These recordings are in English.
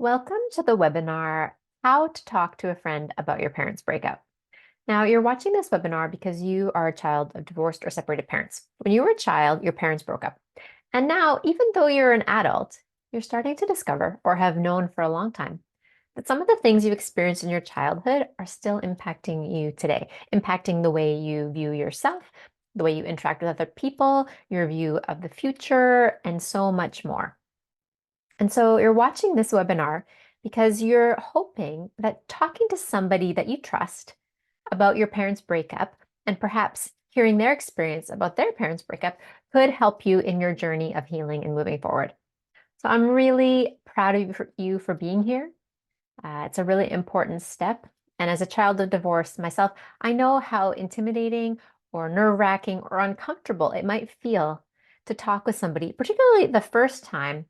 Welcome to the webinar, How to Talk to a Friend About Your Parents' Breakup. Now, you're watching this webinar because you are a child of divorced or separated parents. When you were a child, your parents broke up. And now, even though you're an adult, you're starting to discover or have known for a long time that some of the things you experienced in your childhood are still impacting you today, impacting the way you view yourself, the way you interact with other people, your view of the future, and so much more. And so you're watching this webinar because you're hoping that talking to somebody that you trust about your parents' breakup and perhaps hearing their experience about their parents' breakup could help you in your journey of healing and moving forward. So I'm really proud of you for being here. It's a really important step. And as a child of divorce myself, I know how intimidating or nerve-wracking or uncomfortable it might feel to talk with somebody, particularly the first time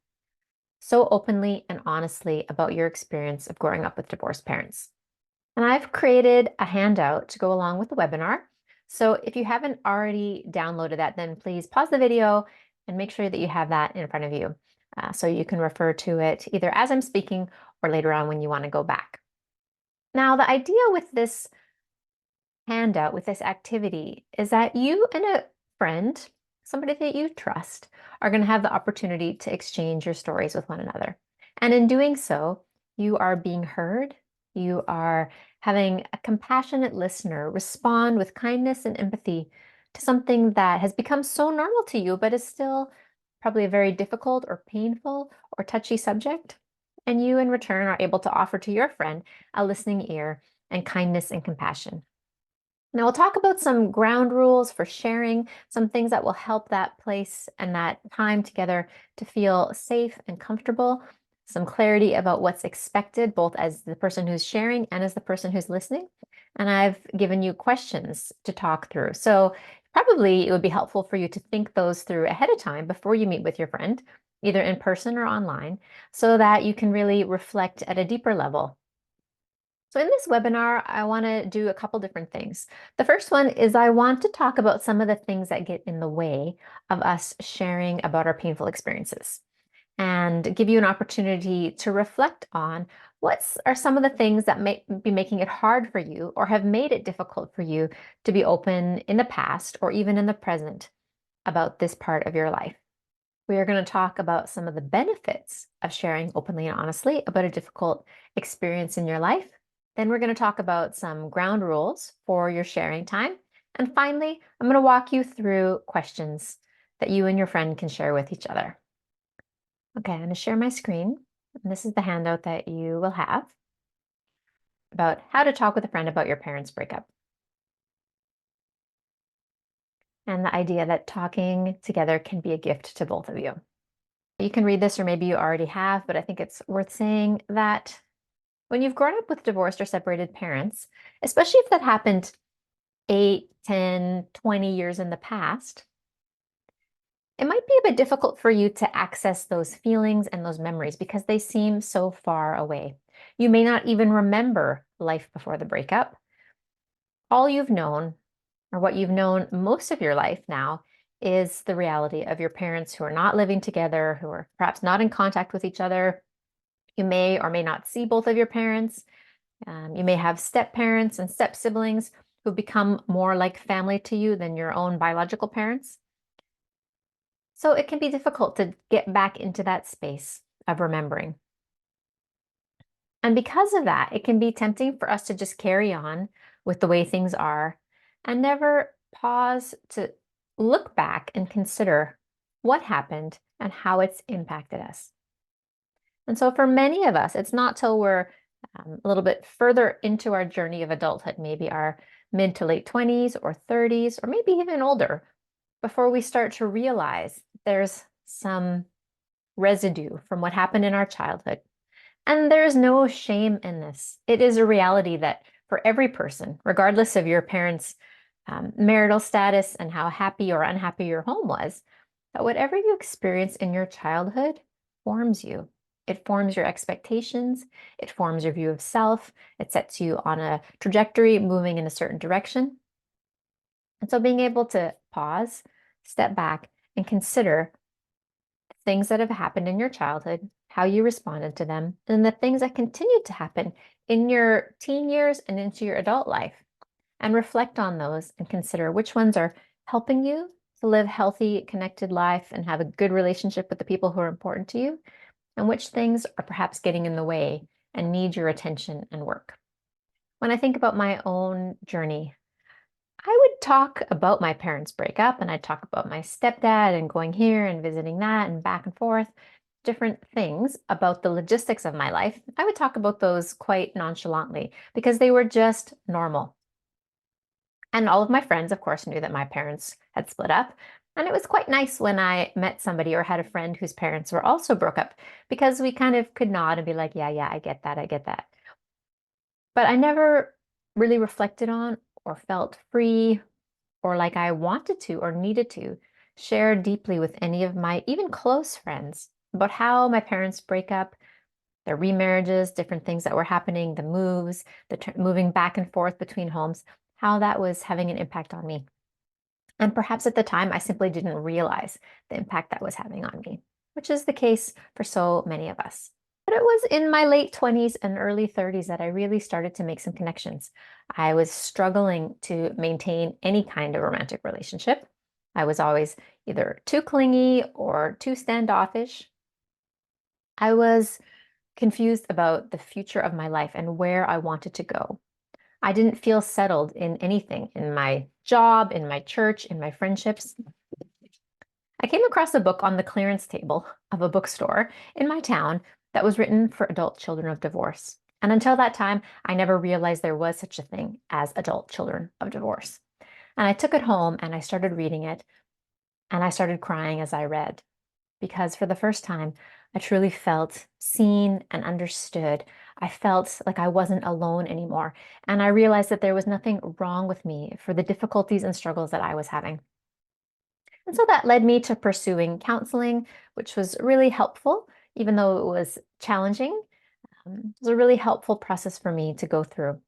so openly and honestly about your experience of growing up with divorced parents. And I've created a handout to go along with the webinar. So if you haven't already downloaded that, then please pause the video and make sure that you have that in front of you so you can refer to it either as I'm speaking or later on when you want to go back. Now, the idea with this handout, with this activity, is that you and a friend, somebody that you trust, are going to have the opportunity to exchange your stories with one another. And in doing so, you are being heard. You are having a compassionate listener respond with kindness and empathy to something that has become so normal to you, but is still probably a very difficult or painful or touchy subject. And you, in return, are able to offer to your friend a listening ear and kindness and compassion. Now, we'll talk about some ground rules for sharing, some things that will help that place and that time together to feel safe and comfortable, some clarity about what's expected, both as the person who's sharing and as the person who's listening. And I've given you questions to talk through. So probably it would be helpful for you to think those through ahead of time before you meet with your friend, either in person or online, so that you can really reflect at a deeper level. So in this webinar, I want to do a couple different things. The first one is I want to talk about some of the things that get in the way of us sharing about our painful experiences and give you an opportunity to reflect on what are some of the things that may be making it hard for you or have made it difficult for you to be open in the past or even in the present about this part of your life. We are going to talk about some of the benefits of sharing openly and honestly about a difficult experience in your life. Then we're going to talk about some ground rules for your sharing time. And finally, I'm going to walk you through questions that you and your friend can share with each other. Okay, I'm going to share my screen. And this is the handout that you will have about how to talk with a friend about your parents' breakup. And the idea that talking together can be a gift to both of you. You can read this, or maybe you already have, but I think it's worth saying that when you've grown up with divorced or separated parents, especially if that happened 8, 10, 20 years in the past, it might be a bit difficult for you to access those feelings and those memories because they seem so far away. You may not even remember life before the breakup. All you've known, or what you've known most of your life now, is the reality of your parents who are not living together, who are perhaps not in contact with each other. You may or may not see both of your parents. You may have step parents and step siblings who become more like family to you than your own biological parents. So it can be difficult to get back into that space of remembering. And because of that, it can be tempting for us to just carry on with the way things are and never pause to look back and consider what happened and how it's impacted us. And so for many of us, it's not till we're a little bit further into our journey of adulthood, maybe our mid to late 20s or 30s, or maybe even older, before we start to realize there's some residue from what happened in our childhood. And there's no shame in this. It is a reality that for every person, regardless of your parents' marital status and how happy or unhappy your home was, that whatever you experience in your childhood forms you. It forms your expectations. It forms your view of self. It sets you on a trajectory moving in a certain direction. And so being able to pause, step back, and consider things that have happened in your childhood how you responded to them, and the things that continued to happen in your teen years and into your adult life. And reflect on those and consider which ones are helping you to live healthy, connected life and have a good relationship with the people who are important to you, and which things are perhaps getting in the way and need your attention and work. When I think about my own journey, I would talk about my parents' breakup and I'd talk about my stepdad and going here and visiting that and back and forth, different things about the logistics of my life. I would talk about those quite nonchalantly because they were just normal. And all of my friends, of course, knew that my parents had split up. And it was quite nice when I met somebody or had a friend whose parents were also broke up because we kind of could nod and be like, yeah, yeah, I get that. I get that. But I never really reflected on or felt free or like I wanted to or needed to share deeply with any of my even close friends about how my parents break up, their remarriages, different things that were happening, the moves, the moving back and forth between homes, how that was having an impact on me. And perhaps at the time, I simply didn't realize the impact that was having on me, which is the case for so many of us. But it was in my late 20s and early 30s that I really started to make some connections. I was struggling to maintain any kind of romantic relationship. I was always either too clingy or too standoffish. I was confused about the future of my life and where I wanted to go. I didn't feel settled in anything, in my job, in my church, in my friendships. I came across a book on the clearance table of a bookstore in my town that was written for adult children of divorce. And until that time, I never realized there was such a thing as adult children of divorce. And I took it home and I started reading it, and I started crying as I read because for the first time, I truly felt seen and understood. I felt like I wasn't alone anymore. And I realized that there was nothing wrong with me for the difficulties and struggles that I was having. And so that led me to pursuing counseling, which was really helpful, even though it was challenging. It was a really helpful process for me to go through.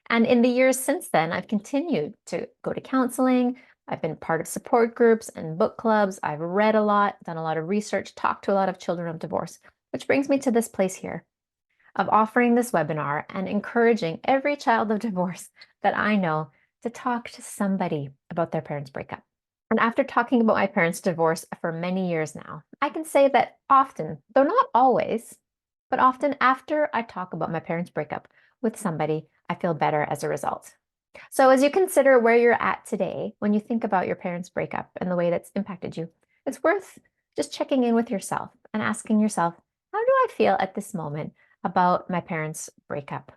And in the years since then, I've continued to go to counseling. I've been part of support groups and book clubs. I've read a lot, done a lot of research, talked to a lot of children of divorce, which brings me to this place here of offering this webinar and encouraging every child of divorce that I know to talk to somebody about their parents' breakup. And after talking about my parents' divorce for many years now, I can say that often, though not always, but often after I talk about my parents' breakup with somebody, I feel better as a result. So, as you consider where you're at today, when you think about your parents' breakup and the way that's impacted you, it's worth just checking in with yourself and asking yourself, how do I feel at this moment about my parents' breakup?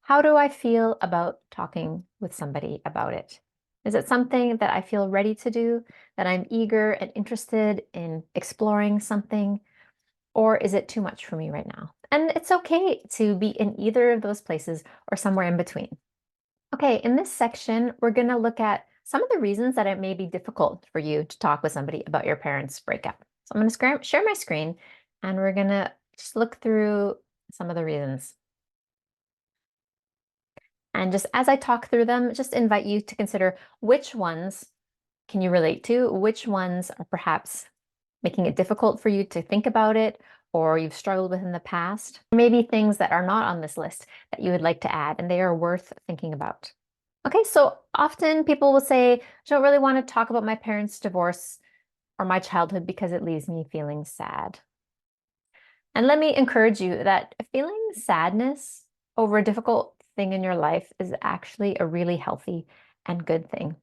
How do I feel about talking with somebody about it? Is it something that I feel ready to do, that I'm eager and interested in exploring something, or is it too much for me right now? And it's okay to be in either of those places or somewhere in between. Okay, in this section, we're going to look at some of the reasons that it may be difficult for you to talk with somebody about your parents' breakup. So I'm going to share my screen and we're going to just look through some of the reasons. And just as I talk through them, just invite you to consider which ones can you relate to, which ones are perhaps making it difficult for you to think about it, or you've struggled with in the past. Maybe things that are not on this list that you would like to add, and they are worth thinking about. Okay, so often people will say, I don't really want to talk about my parents' divorce or my childhood because it leaves me feeling sad. And let me encourage you that feeling sadness over a difficult thing in your life is actually a really healthy and good thing.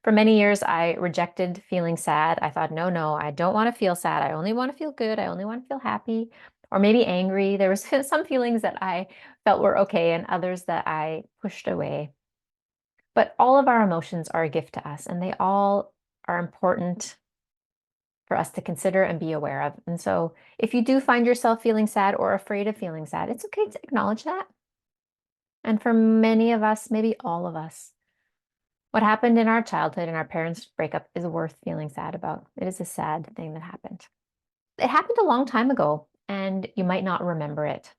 For many years, I rejected feeling sad. I thought, no, no, I don't want to feel sad. I only want to feel good. I only want to feel happy or maybe angry. There was some feelings that I felt were okay and others that I pushed away. But all of our emotions are a gift to us and they all are important for us to consider and be aware of. And so if you do find yourself feeling sad or afraid of feeling sad, it's okay to acknowledge that. And for many of us, maybe all of us, what happened in our childhood and our parents' breakup is worth feeling sad about. It is a sad thing that happened. It happened a long time ago, and you might not remember it.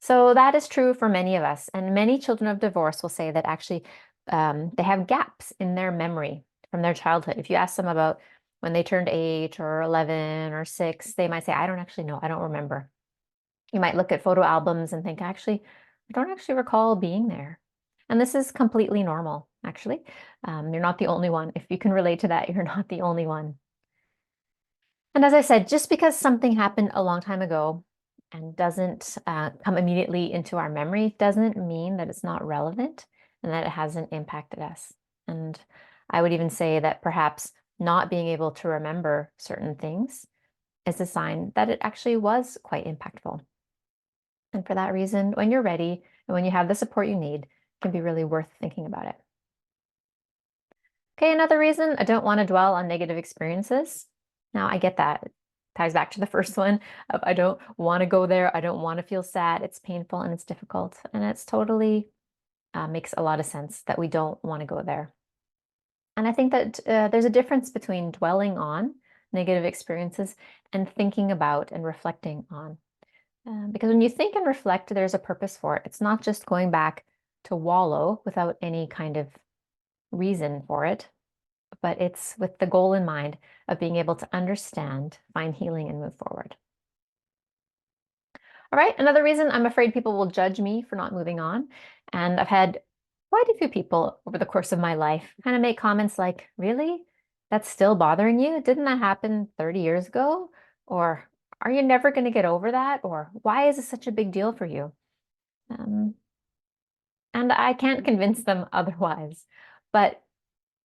So that is true for many of us. And many children of divorce will say that actually they have gaps in their memory from their childhood. If you ask them about when they turned 8 or 11 or 6, they might say, I don't actually know. I don't remember. You might look at photo albums and think, actually, I don't actually recall being there. And this is completely normal, actually. You're not the only one. If you can relate to that, you're not the only one. And as I said, just because something happened a long time ago and doesn't come immediately into our memory doesn't mean that it's not relevant and that it hasn't impacted us. And I would even say that perhaps not being able to remember certain things is a sign that it actually was quite impactful. And for that reason, when you're ready and when you have the support you need, it can be really worth thinking about it. Okay, another reason I don't want to dwell on negative experiences. Now, I get that. It ties back to the first one of I don't want to go there. I don't want to feel sad. It's painful and it's difficult. And it's totally makes a lot of sense that we don't want to go there. And I think that there's a difference between dwelling on negative experiences and thinking about and reflecting on. Because when you think and reflect, there's a purpose for it. It's not just going back to wallow without any kind of reason for it, but it's with the goal in mind of being able to understand, find healing, and move forward. All right, another reason I'm afraid people will judge me for not moving on. And I've had quite a few people over the course of my life kind of make comments like, really? That's still bothering you? Didn't that happen 30 years ago? Or are you never going to get over that? Or why is this such a big deal for you? Um, and I can't convince them otherwise. But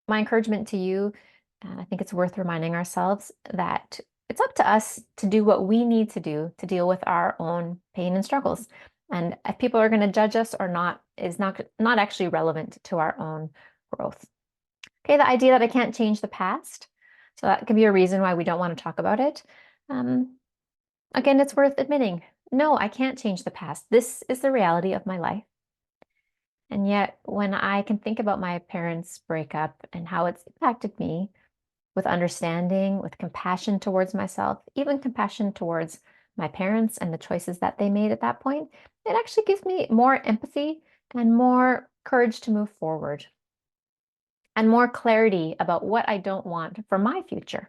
my encouragement to you, and I think it's worth reminding ourselves that it's up to us to do what we need to do to deal with our own pain and struggles. And if people are going to judge us or not is not actually relevant to our own growth. Okay, the idea that I can't change the past, so that can be a reason why we don't want to talk about it. Um, Again, it's worth admitting, no, I can't change the past. This is the reality of my life. And yet, when I can think about my parents' breakup and how it's impacted me with understanding, with compassion towards myself, even compassion towards my parents and the choices that they made at that point, it actually gives me more empathy and more courage to move forward and more clarity about what I don't want for my future.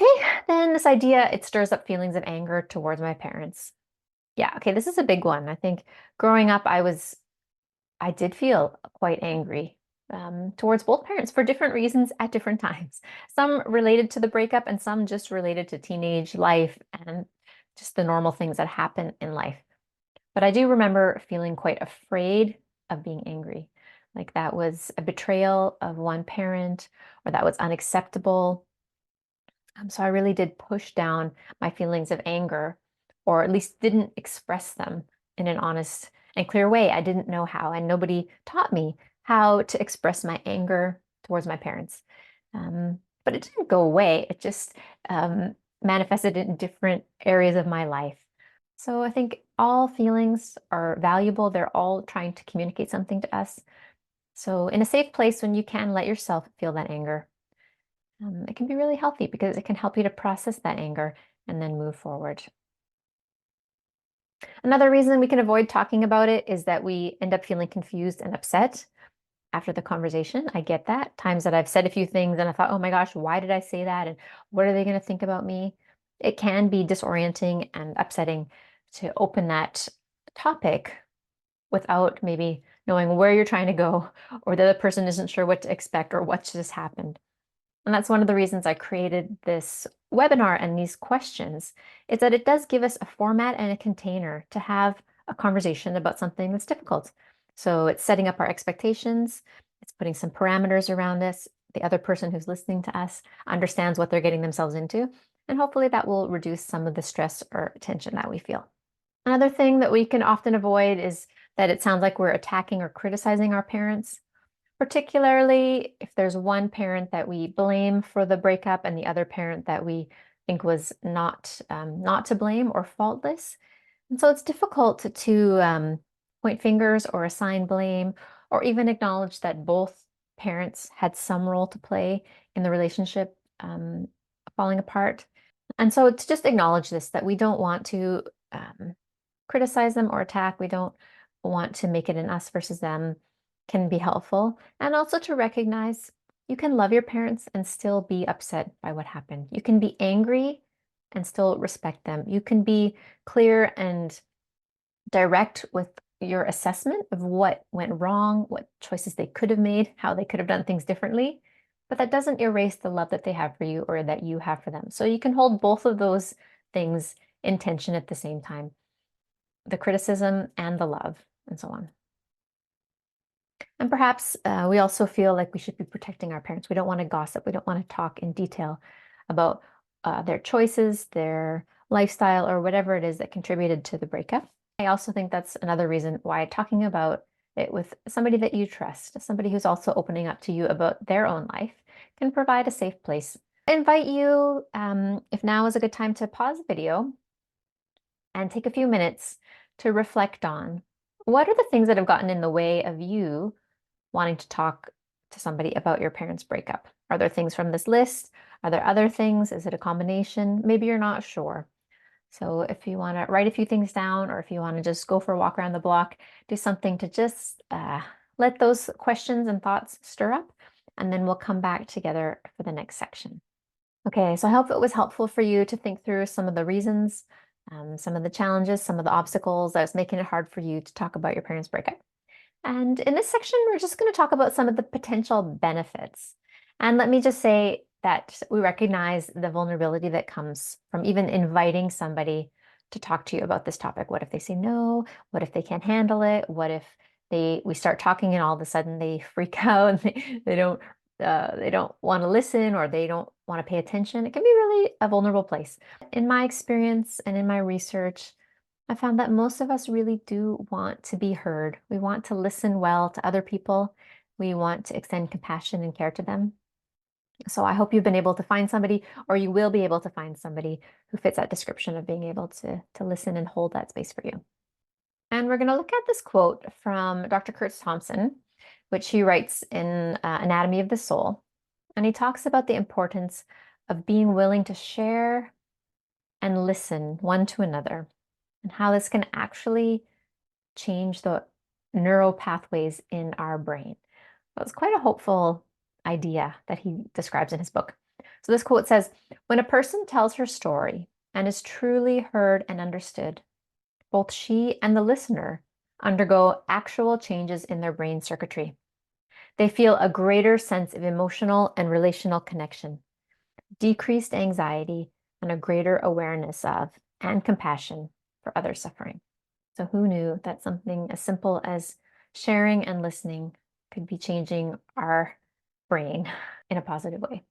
Okay, then this idea, it stirs up feelings of anger towards my parents. Yeah, okay, this is a big one. I think growing up, I did feel quite angry towards both parents for different reasons at different times. Some related to the breakup and some just related to teenage life and just the normal things that happen in life. But I do remember feeling quite afraid of being angry. Like that was a betrayal of one parent or that was unacceptable. So I really did push down my feelings of anger, or at least didn't express them in an honest and clear way. I didn't know how, and nobody taught me how to express my anger towards my parents. But it didn't go away. It just manifested in different areas of my life. So I think all feelings are valuable. They're all trying to communicate something to us. So in a safe place when you can let yourself feel that anger, it can be really healthy because it can help you to process that anger and then move forward. Another reason we can avoid talking about it is that we end up feeling confused and upset after the conversation. I get that. Times that I've said a few things and I thought, oh my gosh, why did I say that? And what are they going to think about me? It can be disorienting and upsetting to open that topic without maybe knowing where you're trying to go, or the other person isn't sure what to expect or what just happened. And that's one of the reasons I created this webinar and these questions, is that it does give us a format and a container to have a conversation about something that's difficult. So it's setting up our expectations, it's putting some parameters around us. The other person who's listening to us understands what they're getting themselves into, and hopefully that will reduce some of the stress or tension that we feel. Another thing that we can often avoid is that it sounds like we're attacking or criticizing our parents, particularly if there's one parent that we blame for the breakup and the other parent that we think was not to blame or faultless. And so it's difficult to point fingers or assign blame or even acknowledge that both parents had some role to play in the relationship falling apart. And so to just acknowledge this, that we don't want to criticize them or attack. We don't want to make it an us versus them can be helpful. And also to recognize you can love your parents and still be upset by what happened. You can be angry and still respect them. You can be clear and direct with your assessment of what went wrong, what choices they could have made, how they could have done things differently. But that doesn't erase the love that they have for you or that you have for them. So you can hold both of those things in tension at the same time, the criticism and the love, and so on. And perhaps we also feel like we should be protecting our parents. We don't want to gossip. We don't want to talk in detail about their choices, their lifestyle, or whatever it is that contributed to the breakup. I also think that's another reason why talking about it with somebody that you trust, somebody who's also opening up to you about their own life, can provide a safe place. I invite you, if now is a good time, to pause the video and take a few minutes to reflect on what are the things that have gotten in the way of you wanting to talk to somebody about your parents' breakup. Are there things from this list? Are there other things? Is it a combination? Maybe you're not sure. So if you want to write a few things down, or if you want to just go for a walk around the block, do something to just let those questions and thoughts stir up, and then we'll come back together for the next section. Okay, so I hope it was helpful for you to think through some of the reasons, some of the challenges, some of the obstacles that was making it hard for you to talk about your parents' breakup. And in this section, we're just going to talk about some of the potential benefits. And let me just say that we recognize the vulnerability that comes from even inviting somebody to talk to you about this topic. What if they say no? What if they can't handle it? What if we start talking and all of a sudden they freak out and they don't want to listen, or they don't want to pay attention? It can be really a vulnerable place. In my experience and in my research, I found that most of us really do want to be heard. We want to listen well to other people. We want to extend compassion and care to them. So I hope you've been able to find somebody, or you will be able to find somebody who fits that description of being able to listen and hold that space for you. And we're going to look at this quote from Dr. Kurtz Thompson, which he writes in Anatomy of the Soul. And he talks about the importance of being willing to share and listen one to another, and how this can actually change the neural pathways in our brain. So it's quite a hopeful idea that he describes in his book. So this quote says, "When a person tells her story and is truly heard and understood, both she and the listener undergo actual changes in their brain circuitry. They feel a greater sense of emotional and relational connection, decreased anxiety, and a greater awareness of and compassion for others' suffering." So who knew that something as simple as sharing and listening could be changing our brain in a positive way?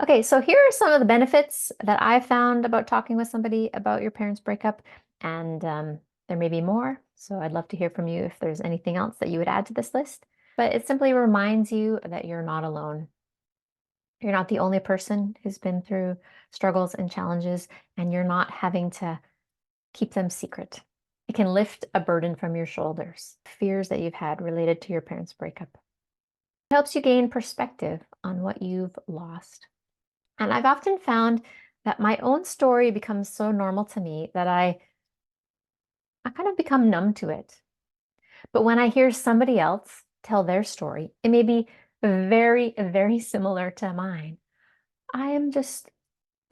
Okay, so here are some of the benefits that I found about talking with somebody about your parents' breakup, and there may be more. So I'd love to hear from you if there's anything else that you would add to this list. But it simply reminds you that you're not alone. You're not the only person who's been through struggles and challenges, and you're not having to keep them secret. It can lift a burden from your shoulders, fears that you've had related to your parents' breakup. It helps you gain perspective on what you've lost. And I've often found that my own story becomes so normal to me that I kind of become numb to it. But when I hear somebody else tell their story, it may be very, very similar to mine. I am just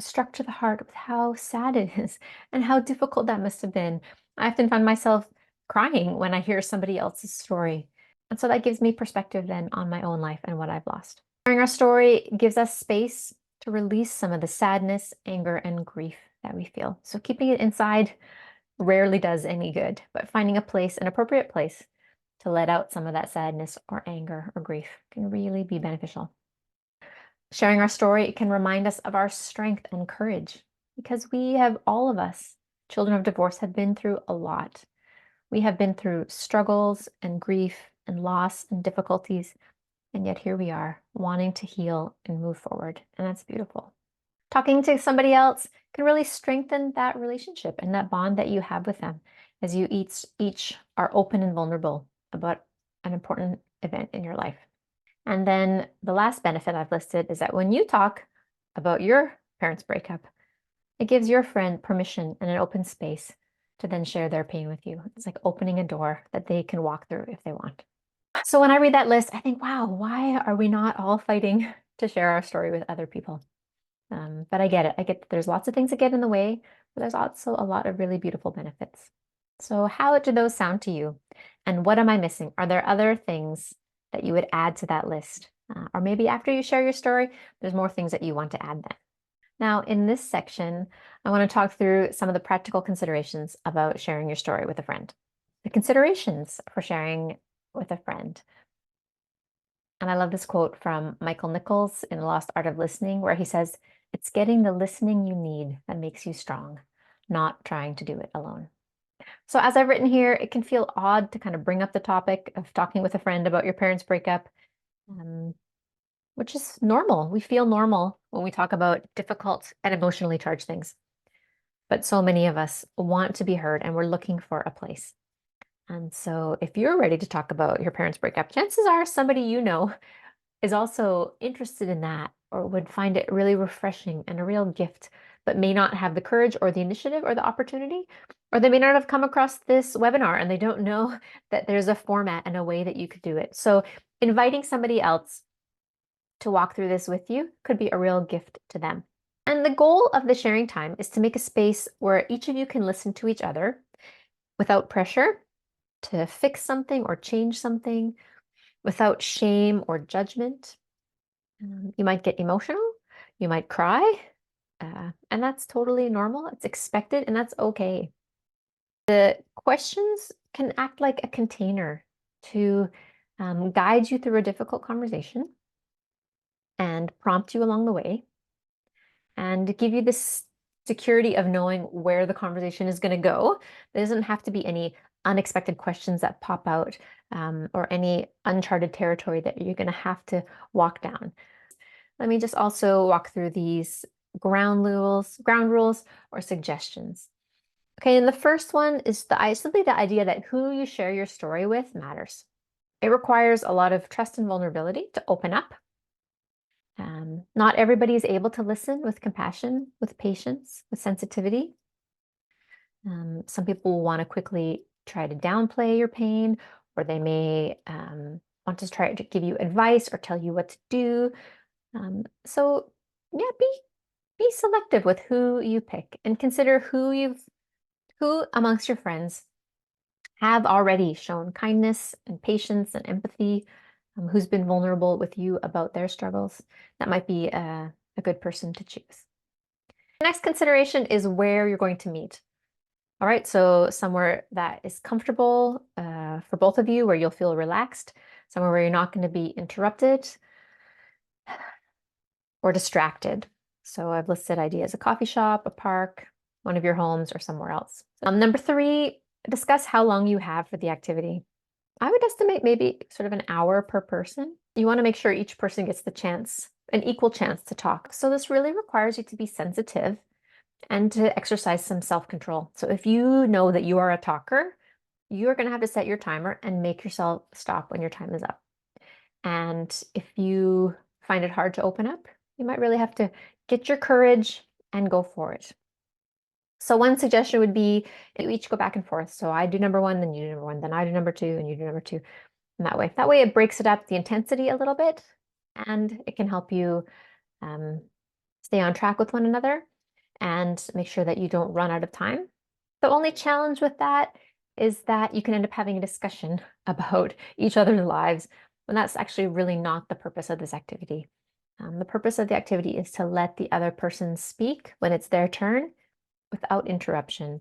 struck to the heart with how sad it is and how difficult that must have been. I often find myself crying when I hear somebody else's story. And so that gives me perspective then on my own life and what I've lost. Sharing our story gives us space to release some of the sadness, anger, and grief that we feel. So keeping it inside rarely does any good, but finding a place, an appropriate place to let out some of that sadness or anger or grief can really be beneficial. Sharing our story can remind us of our strength and courage, because we have, all of us, children of divorce, have been through a lot. We have been through struggles and grief and loss and difficulties, and yet here we are, wanting to heal and move forward, and that's beautiful. Talking to somebody else can really strengthen that relationship and that bond that you have with them, as you each are open and vulnerable about an important event in your life. And then the last benefit I've listed is that when you talk about your parents' breakup, it gives your friend permission and an open space to then share their pain with you. It's like opening a door that they can walk through if they want. So when I read that list, I think, wow, why are we not all fighting to share our story with other people? But I get it. I get that there's lots of things that get in the way, but there's also a lot of really beautiful benefits. So how do those sound to you? And what am I missing? Are there other things that you would add to that list? Or maybe after you share your story, there's more things that you want to add then. Now, in this section, I want to talk through some of the practical considerations about sharing your story with a friend. The considerations for sharing with a friend. And I love this quote from Michael Nichols in The Lost Art of Listening, where he says, "It's getting the listening you need that makes you strong, not trying to do it alone." So as I've written here, it can feel odd to kind of bring up the topic of talking with a friend about your parents' breakup, um, which is normal. We feel normal when we talk about difficult and emotionally charged things. But so many of us want to be heard and we're looking for a place. And so if you're ready to talk about your parents' breakup, chances are somebody you know is also interested in that or would find it really refreshing and a real gift, but may not have the courage or the initiative or the opportunity, or they may not have come across this webinar and they don't know that there's a format and a way that you could do it. So inviting somebody else to walk through this with you could be a real gift to them. And the goal of the sharing time is to make a space where each of you can listen to each other without pressure to fix something or change something, without shame or judgment. You might get emotional, you might cry, and that's totally normal. It's expected, and that's okay. The questions can act like a container to guide you through a difficult conversation and prompt you along the way and give you this security of knowing where the conversation is going to go. There doesn't have to be any unexpected questions that pop out or any uncharted territory that you're going to have to walk down. Let me just also walk through these ground rules or suggestions. Okay, and the first one is simply the idea that who you share your story with matters. It requires a lot of trust and vulnerability to open up. Not everybody is able to listen with compassion, with patience, with sensitivity. Some people will want to quickly try to downplay your pain, or they may want to try to give you advice or tell you what to do. So yeah, be selective with who you pick and consider who amongst your friends have already shown kindness and patience and empathy, who's been vulnerable with you about their struggles. That might be a good person to choose. The next consideration is where you're going to meet. All right, so somewhere that is comfortable for both of you, where you'll feel relaxed, somewhere where you're not going to be interrupted or distracted. So I've listed ideas: a coffee shop, a park, one of your homes, or somewhere else. Number 3, discuss how long you have for the activity. I would estimate maybe sort of an hour per person. You want to make sure each person gets the chance, an equal chance to talk. So this really requires you to be sensitive and to exercise some self-control. So if you know that you are a talker, you're going to have to set your timer and make yourself stop when your time is up. And if you find it hard to open up, you might really have to get your courage and go for it. So one suggestion would be you each go back and forth. So I do number 1, then you do number 1, then I do number 2, and you do number 2. And that way. That way it breaks it up, the intensity a little bit, and it can help you stay on track with one another and make sure that you don't run out of time. The only challenge with that is that you can end up having a discussion about each other's lives, when that's actually really not the purpose of this activity. The purpose of the activity is to let the other person speak when it's their turn without interruption,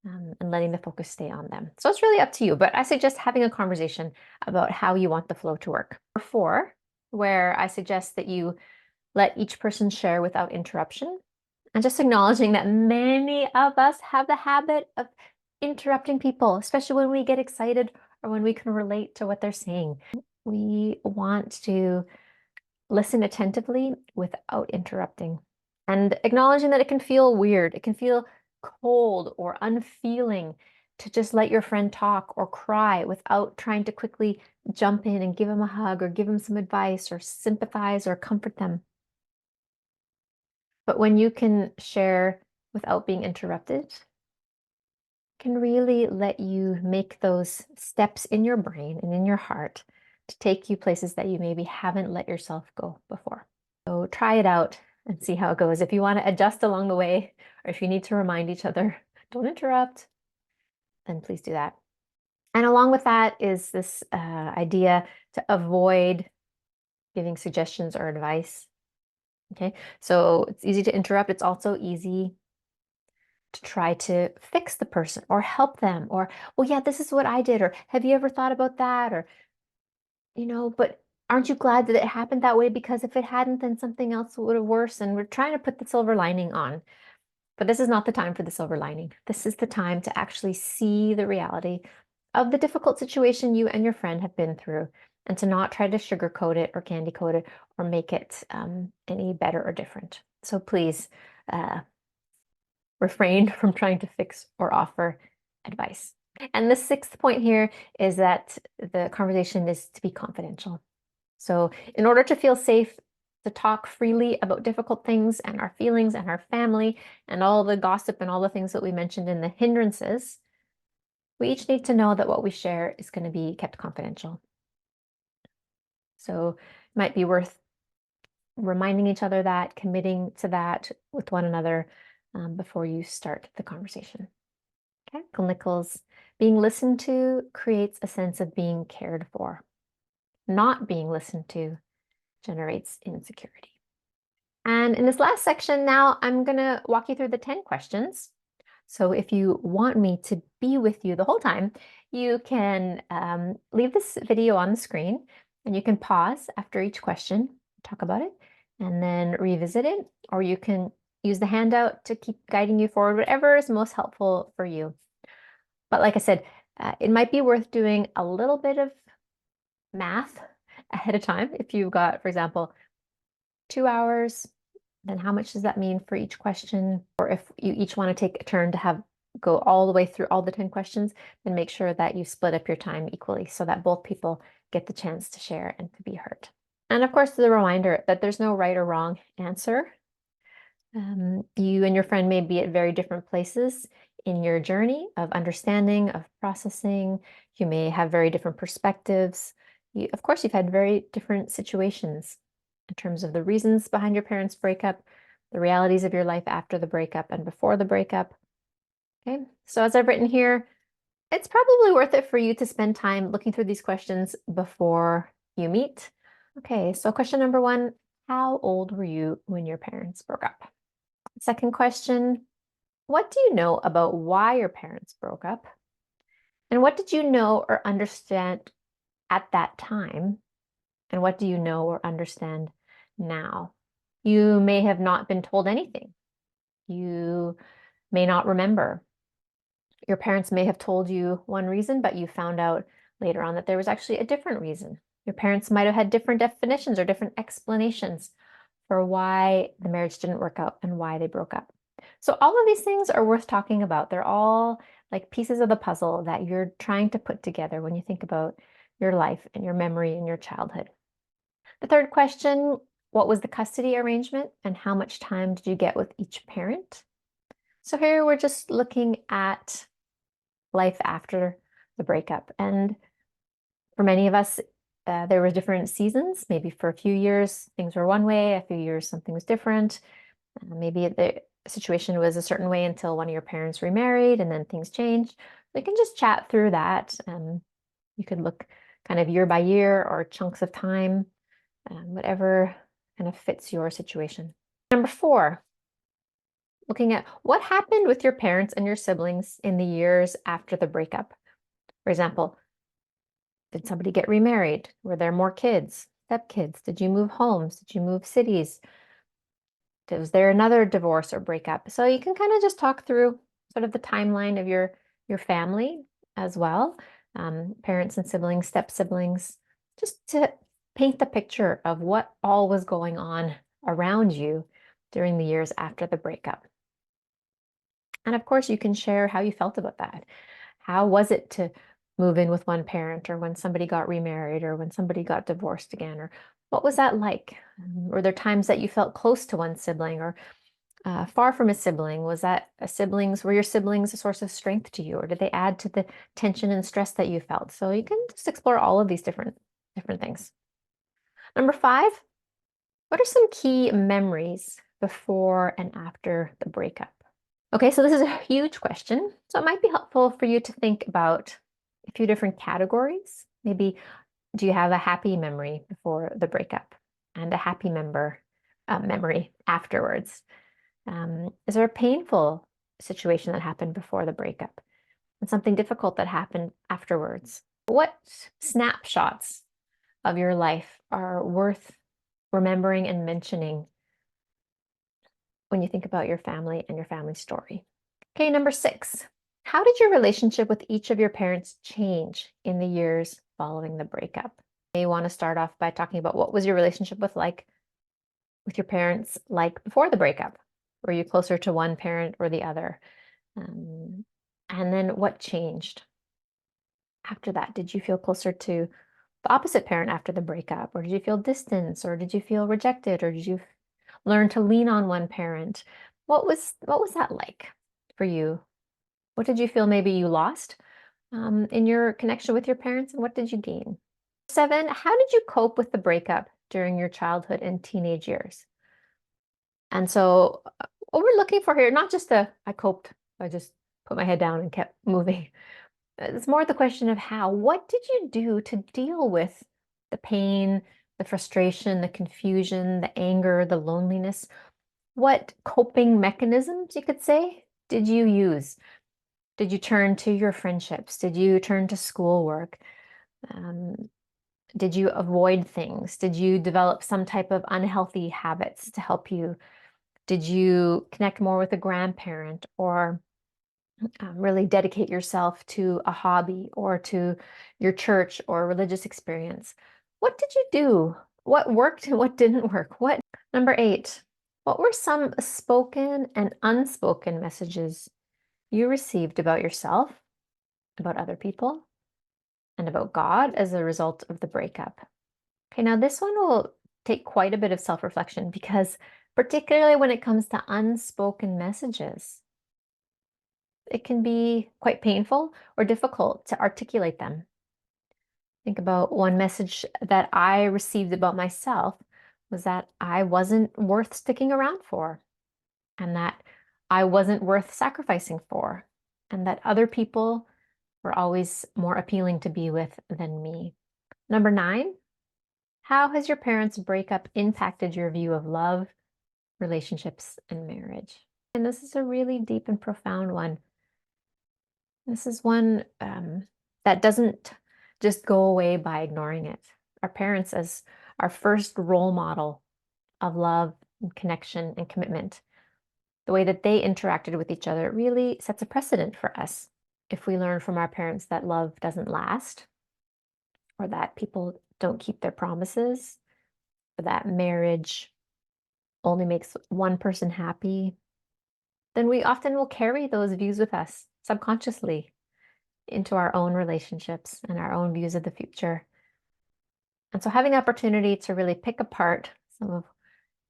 and letting the focus stay on them. So it's really up to you, but I suggest having a conversation about how you want the flow to work. Number 4, where I suggest that you let each person share without interruption, and just acknowledging that many of us have the habit of interrupting people, especially when we get excited or when we can relate to what they're saying. We want to listen attentively without interrupting, and acknowledging that it can feel weird, it can feel cold or unfeeling to just let your friend talk or cry without trying to quickly jump in and give them a hug or give them some advice or sympathize or comfort them. But when you can share without being interrupted, it can really let you make those steps in your brain and in your heart to take you places that you maybe haven't let yourself go before. So try it out. and see how it goes. If you want to adjust along the way, or if you need to remind each other, don't interrupt, then please do that. And along with that is this idea to avoid giving suggestions or advice. Okay, so it's easy to interrupt. It's also easy to try to fix the person or help them, or, well, yeah, this is what I did, or have you ever thought about that? Or, but aren't you glad that it happened that way? Because if it hadn't, then something else would have worse. And we're trying to put the silver lining on. But this is not the time for the silver lining. This is the time to actually see the reality of the difficult situation you and your friend have been through, and to not try to sugarcoat it or candy coat it or make it any better or different. So please refrain from trying to fix or offer advice. And the sixth point here is that the conversation is to be confidential. So in order to feel safe to talk freely about difficult things and our feelings and our family and all the gossip and all the things that we mentioned in the hindrances, we each need to know that what we share is going to be kept confidential. So it might be worth reminding each other that, committing to that with one another before you start the conversation. Okay, Nichols, being listened to creates a sense of being cared for. Not being listened to generates insecurity. And in this last section now, I'm going to walk you through the 10 questions. So if you want me to be with you the whole time, you can leave this video on the screen, and you can pause after each question, talk about it, and then revisit it, or you can use the handout to keep guiding you forward, whatever is most helpful for you. But like I said, it might be worth doing a little bit of math ahead of time. If you've got, for example, 2 hours, then how much does that mean for each question? Or if you each want to take a turn to go all the way through all the 10 questions, then make sure that you split up your time equally so that both people get the chance to share and to be heard. And of course, the reminder that there's no right or wrong answer. You and your friend may be at very different places in your journey of understanding, of processing. You may have very different perspectives. Of course, you've had very different situations in terms of the reasons behind your parents' breakup, the realities of your life after the breakup and before the breakup. Okay, so as I've written here, it's probably worth it for you to spend time looking through these questions before you meet. Okay, so question number 1, how old were you when your parents broke up? Second question, what do you know about why your parents broke up? And what did you know or understand at that time? And what do you know or understand now? You may have not been told anything. You may not remember. Your parents may have told you one reason, but you found out later on that there was actually a different reason. Your parents might have had different definitions or different explanations for why the marriage didn't work out and why they broke up. So all of these things are worth talking about. They're all like pieces of the puzzle that you're trying to put together when you think about your life and your memory and your childhood. The third question, what was the custody arrangement and how much time did you get with each parent? So here we're just looking at life after the breakup. And for many of us, there were different seasons. Maybe for a few years, things were one way, a few years, something was different. Maybe the situation was a certain way until one of your parents remarried and then things changed. We can just chat through that. You could look kind of year by year or chunks of time, whatever kind of fits your situation. Number 4, looking at what happened with your parents and your siblings in the years after the breakup. For example, did somebody get remarried? Were there more kids, stepkids? Did you move homes? Did you move cities? Was there another divorce or breakup? So you can kind of just talk through sort of the timeline of your family as well, parents and siblings, step siblings, just to paint the picture of what all was going on around you during the years after the breakup. And of course, you can share how you felt about that. How was it to move in with one parent, or when somebody got remarried, or when somebody got divorced again, or what was that like? Were there times that you felt close to one sibling or far from a sibling? Were your siblings a source of strength to you, or did they add to the tension and stress that you felt? So you can just explore all of these different things. Number 5, what are some key memories before and after the breakup? Okay, so this is a huge question. So it might be helpful for you to think about a few different categories. Maybe do you have a happy memory before the breakup and a happy memory afterwards? Is there a painful situation that happened before the breakup and something difficult that happened afterwards? What snapshots of your life are worth remembering and mentioning when you think about your family and your family story? Okay, number 6. How did your relationship with each of your parents change in the years following the breakup? You want to start off by talking about what was your relationship with your parents like before the breakup? Were you closer to one parent or the other? Um, and then what changed after that? Did you feel closer to the opposite parent after the breakup? Or did you feel distance? Or did you feel rejected? Or did you learn to lean on one parent? What was that like for you? What did you feel maybe you lost in your connection with your parents? And what did you gain? 7, how did you cope with the breakup during your childhood and teenage years? And so what we're looking for here, not just I coped, I just put my head down and kept moving. It's more the question of how. What did you do to deal with the pain, the frustration, the confusion, the anger, the loneliness? What coping mechanisms, you could say, did you use? Did you turn to your friendships? Did you turn to schoolwork? Um, did you avoid things? Did you develop some type of unhealthy habits to help you? Did you connect more with a grandparent or really dedicate yourself to a hobby or to your church or religious experience? What did you do? What worked and what didn't work? What Number 8, what were some spoken and unspoken messages you received about yourself, about other people, and about God as a result of the breakup? Okay, now this one will take quite a bit of self-reflection because particularly when it comes to unspoken messages, it can be quite painful or difficult to articulate them. Think about one message that I received about myself was that I wasn't worth sticking around for, and that I wasn't worth sacrificing for, and that other people were always more appealing to be with than me. Number 9, how has your parents' breakup impacted your view of love, relationships, and marriage? And this is a really deep and profound one. This is one that doesn't just go away by ignoring it. Our parents, as our first role model of love and connection and commitment, the way that they interacted with each other really sets a precedent for us. If we learn from our parents that love doesn't last, or that people don't keep their promises, or that marriage only makes one person happy, then we often will carry those views with us subconsciously into our own relationships and our own views of the future. And so having the opportunity to really pick apart some of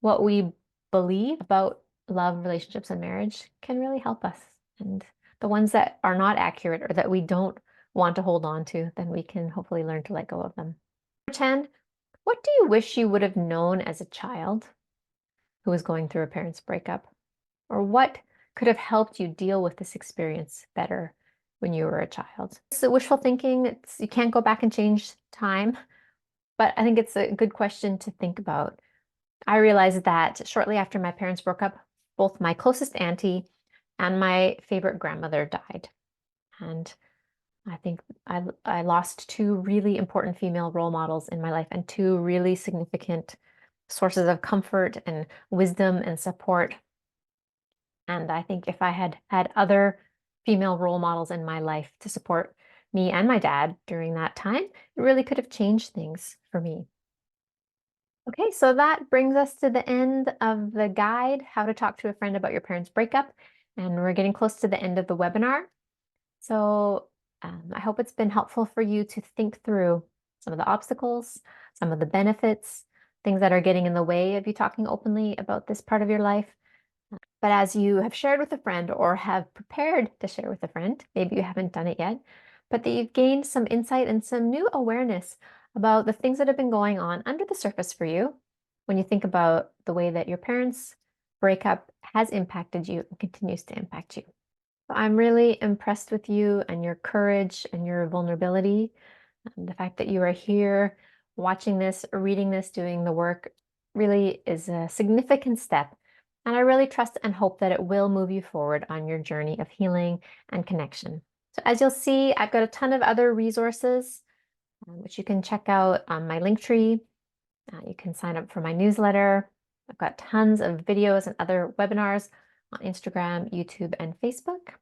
what we believe about love, relationships, and marriage can really help us. And the ones that are not accurate or that we don't want to hold on to, then we can hopefully learn to let go of them. Number 10, what do you wish you would have known as a child who was going through a parent's breakup? Or what could have helped you deal with this experience better when you were a child? It's wishful thinking. You can't go back and change time, but I think it's a good question to think about. I realized that shortly after my parents broke up, both my closest auntie and my favorite grandmother died. And I think I lost 2 really important female role models in my life and 2 really significant sources of comfort and wisdom and support. And I think if I had had other female role models in my life to support me and my dad during that time, it really could have changed things for me. Okay, so that brings us to the end of the guide, How to Talk to a Friend About Your Parents' Breakup. And we're getting close to the end of the webinar. So I hope it's been helpful for you to think through some of the obstacles, some of the benefits, things that are getting in the way of you talking openly about this part of your life. But as you have shared with a friend or have prepared to share with a friend, maybe you haven't done it yet, but that you've gained some insight and some new awareness about the things that have been going on under the surface for you when you think about the way that your parents breakup has impacted you and continues to impact you. So I'm really impressed with you and your courage and your vulnerability. And the fact that you are here watching this, reading this, doing the work really is a significant step. And I really trust and hope that it will move you forward on your journey of healing and connection. So, as you'll see, I've got a ton of other resources which you can check out on my link tree. You can sign up for my newsletter. I've got tons of videos and other webinars on Instagram, YouTube, and Facebook.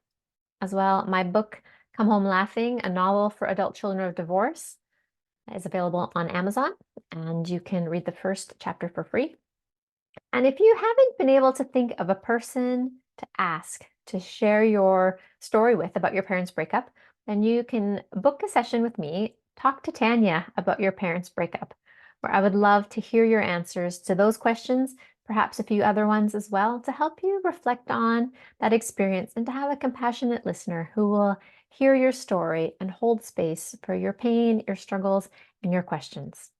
As well, my book, Come Home Laughing, a novel for adult children of divorce, is available on Amazon, and you can read the first chapter for free. And if you haven't been able to think of a person to ask to share your story with about your parents' breakup, then you can book a session with me. Talk to Tanya about your parents' breakup, where I would love to hear your answers to those questions, perhaps a few other ones as well, to help you reflect on that experience and to have a compassionate listener who will hear your story and hold space for your pain, your struggles, and your questions.